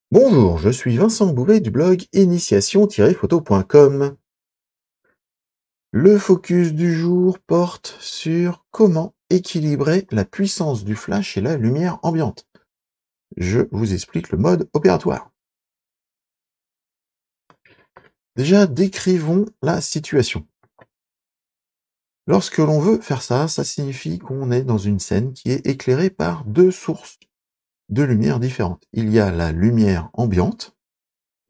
Bonjour, je suis Vincent Bouvet du blog initiation-photo.com. Le focus du jour porte sur comment équilibrer la puissance du flash et la lumière ambiante. Je vous explique le mode opératoire. Déjà, décrivons la situation. Lorsque l'on veut faire ça, ça signifie qu'on est dans une scène qui est éclairée par deux sources de lumière différentes. Il y a la lumière ambiante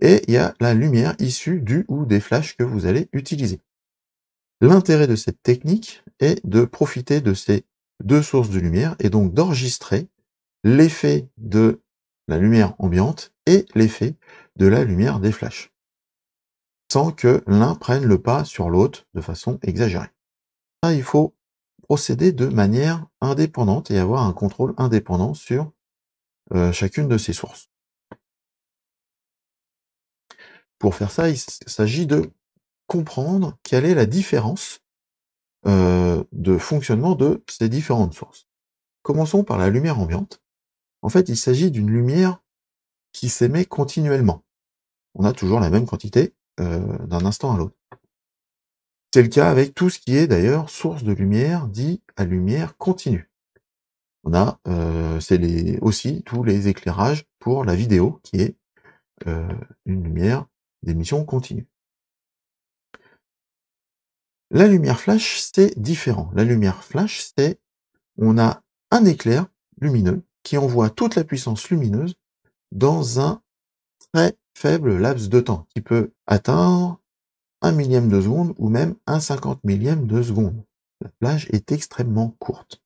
et il y a la lumière issue du ou des flashs que vous allez utiliser. L'intérêt de cette technique est de profiter de ces deux sources de lumière et donc d'enregistrer l'effet de la lumière ambiante et l'effet de la lumière des flashs, sans que l'un prenne le pas sur l'autre de façon exagérée. Là, il faut procéder de manière indépendante et avoir un contrôle indépendant sur chacune de ces sources. Pour faire ça, il s'agit de comprendre quelle est la différence de fonctionnement de ces différentes sources. Commençons par la lumière ambiante. En fait, il s'agit d'une lumière qui s'émet continuellement. On a toujours la même quantité d'un instant à l'autre. C'est le cas avec tout ce qui est d'ailleurs source de lumière dit à lumière continue. On a aussi tous les éclairages pour la vidéo qui est une lumière d'émission continue. La lumière flash, c'est différent. La lumière flash, on a un éclair lumineux qui envoie toute la puissance lumineuse dans un très faible laps de temps, qui peut atteindre 1 millième de seconde ou même 1/50 millième de seconde. La plage est extrêmement courte.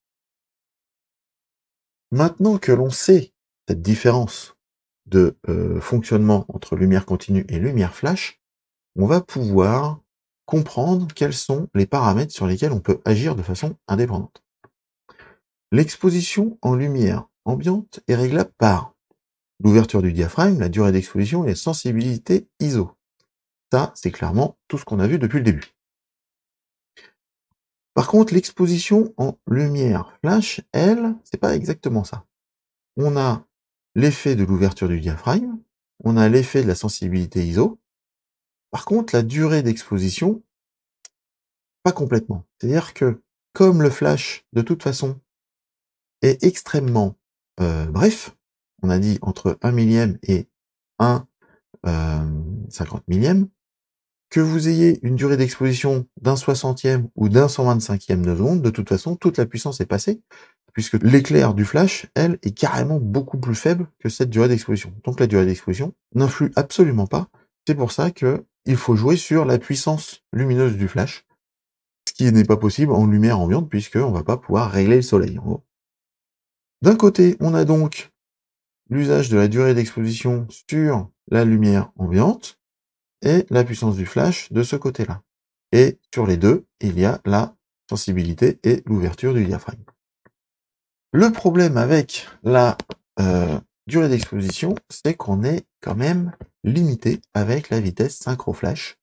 Maintenant que l'on sait cette différence de fonctionnement entre lumière continue et lumière flash, on va pouvoir comprendre quels sont les paramètres sur lesquels on peut agir de façon indépendante. L'exposition en lumière ambiante est réglable par l'ouverture du diaphragme, la durée d'exposition et la sensibilité ISO. Ça, c'est clairement tout ce qu'on a vu depuis le début. Par contre, l'exposition en lumière flash, elle, c'est pas exactement ça. On a l'effet de l'ouverture du diaphragme, on a l'effet de la sensibilité ISO. Par contre, la durée d'exposition, pas complètement. C'est-à-dire que, comme le flash, de toute façon, est extrêmement bref, on a dit entre 1 millième et 1 50 millième, que vous ayez une durée d'exposition d'1 soixantième ou d'1 125e de seconde, de toute façon, toute la puissance est passée, puisque l'éclair du flash, elle, est carrément beaucoup plus faible que cette durée d'exposition. Donc la durée d'exposition n'influe absolument pas. C'est pour ça que il faut jouer sur la puissance lumineuse du flash, ce qui n'est pas possible en lumière ambiante, puisqu'on ne va pas pouvoir régler le soleil, en gros. D'un côté, on a donc l'usage de la durée d'exposition sur la lumière ambiante, et la puissance du flash de ce côté-là. Et sur les deux, il y a la sensibilité et l'ouverture du diaphragme. Le problème avec la durée d'exposition, c'est qu'on est quand même limité avec la vitesse synchro-flash.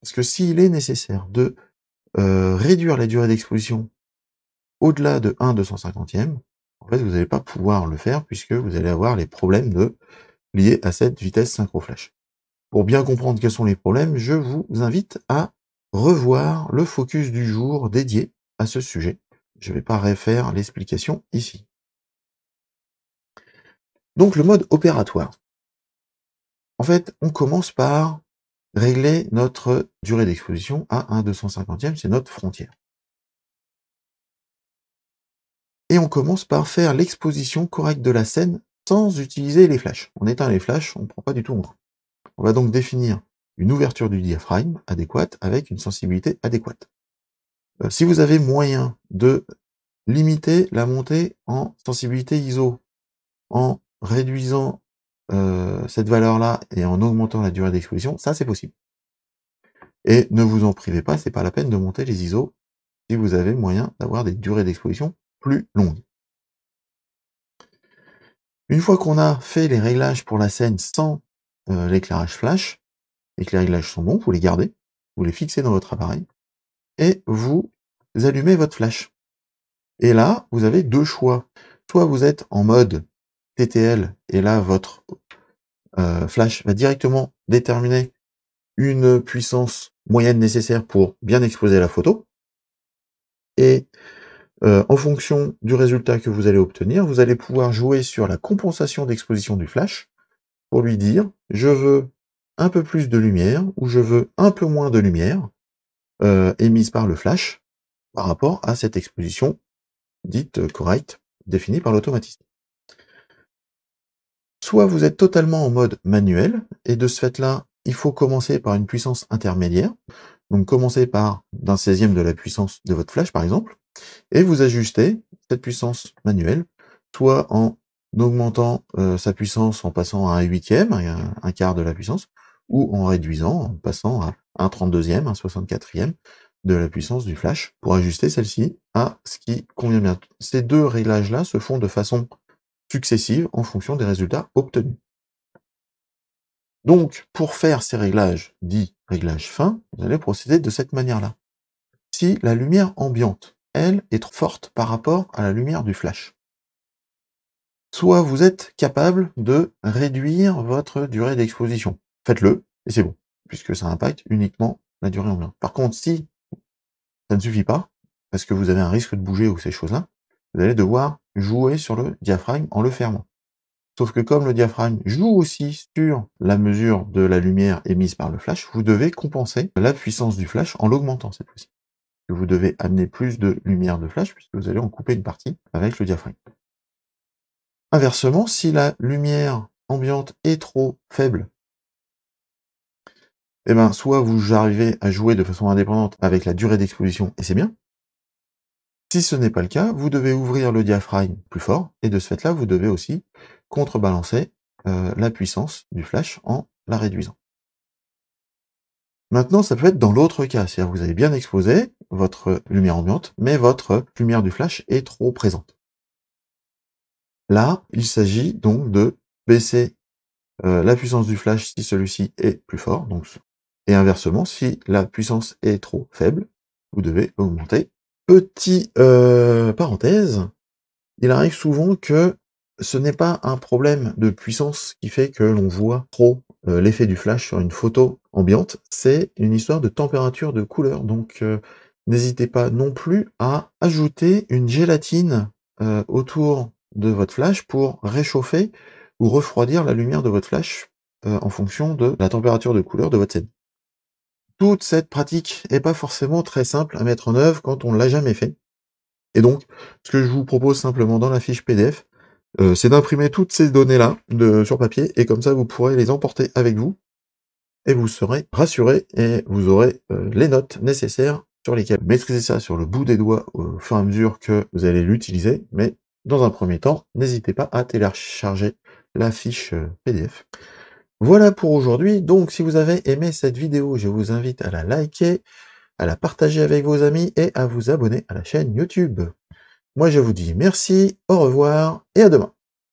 Parce que s'il est nécessaire de réduire la durée d'exposition au-delà de 1/250e, en fait, vous n'allez pas pouvoir le faire puisque vous allez avoir les problèmes liés à cette vitesse synchro-flash. Pour bien comprendre quels sont les problèmes, je vous invite à revoir le focus du jour dédié à ce sujet. Je ne vais pas refaire l'explication ici. Donc le mode opératoire. En fait, on commence par régler notre durée d'exposition à 1/250e, c'est notre frontière. Et on commence par faire l'exposition correcte de la scène sans utiliser les flashs. On éteint les flashs, on ne prend pas du tout en compte. On va donc définir une ouverture du diaphragme adéquate avec une sensibilité adéquate. Si vous avez moyen de limiter la montée en sensibilité ISO en réduisant cette valeur-là et en augmentant la durée d'exposition, ça c'est possible. Et ne vous en privez pas, c'est pas la peine de monter les ISO si vous avez moyen d'avoir des durées d'exposition plus longues. Une fois qu'on a fait les réglages pour la scène sans l'éclairage flash, et que les réglages sont bons, vous les gardez, vous les fixez dans votre appareil, et vous allumez votre flash. Et là, vous avez deux choix. Soit vous êtes en mode TTL, et là, votre flash va directement déterminer une puissance moyenne nécessaire pour bien exposer la photo et en fonction du résultat que vous allez obtenir, vous allez pouvoir jouer sur la compensation d'exposition du flash pour lui dire: «Je veux un peu plus de lumière» ou «Je veux un peu moins de lumière, émise par le flash par rapport à cette exposition dite, correcte, définie par l'automatisme». Soit vous êtes totalement en mode manuel et de ce fait-là, il faut commencer par une puissance intermédiaire. Donc commencez par d'1/16 de la puissance de votre flash, par exemple, et vous ajustez cette puissance manuelle, soit en augmentant, sa puissance en passant à 1/8, un quart de la puissance, ou en réduisant, en passant à 1/32, 1/64 de la puissance du flash, pour ajuster celle-ci à ce qui convient bien. Ces 2 réglages-là se font de façon successive en fonction des résultats obtenus. Donc, pour faire ces réglages, dits réglages fins, vous allez procéder de cette manière-là. Si la lumière ambiante, elle, est trop forte par rapport à la lumière du flash, soit vous êtes capable de réduire votre durée d'exposition. Faites-le, et c'est bon, puisque ça impacte uniquement la durée ambiante. Par contre, si ça ne suffit pas, parce que vous avez un risque de bouger ou ces choses-là, vous allez devoir jouer sur le diaphragme en le fermant. Sauf que comme le diaphragme joue aussi sur la mesure de la lumière émise par le flash, vous devez compenser la puissance du flash en l'augmentant cette fois-ci. Vous devez amener plus de lumière de flash puisque vous allez en couper une partie avec le diaphragme. Inversement, si la lumière ambiante est trop faible, eh ben, soit vous arrivez à jouer de façon indépendante avec la durée d'exposition et c'est bien. Si ce n'est pas le cas, vous devez ouvrir le diaphragme plus fort et de ce fait-là, vous devez aussi contrebalancer la puissance du flash en la réduisant. Maintenant, ça peut être dans l'autre cas, c'est-à-dire que vous avez bien exposé votre lumière ambiante, mais votre lumière du flash est trop présente. Là, il s'agit donc de baisser la puissance du flash si celui-ci est plus fort, donc, et inversement, si la puissance est trop faible, vous devez augmenter. Petit parenthèse, il arrive souvent que ce n'est pas un problème de puissance qui fait que l'on voit trop l'effet du flash sur une photo ambiante, c'est une histoire de température de couleur. Donc n'hésitez pas non plus à ajouter une gélatine autour de votre flash pour réchauffer ou refroidir la lumière de votre flash en fonction de la température de couleur de votre scène. Toute cette pratique n'est pas forcément très simple à mettre en œuvre quand on ne l'a jamais fait. Et donc, ce que je vous propose simplement dans la fiche PDF, c'est d'imprimer toutes ces données-là sur papier et comme ça vous pourrez les emporter avec vous et vous serez rassurés et vous aurez, les notes nécessaires sur lesquelles maîtriser ça sur le bout des doigts au fur et à mesure que vous allez l'utiliser. Mais dans un premier temps, n'hésitez pas à télécharger la fiche, PDF. Voilà pour aujourd'hui. Donc si vous avez aimé cette vidéo, je vous invite à la liker, à la partager avec vos amis et à vous abonner à la chaîne YouTube. Moi, je vous dis merci, au revoir et à demain.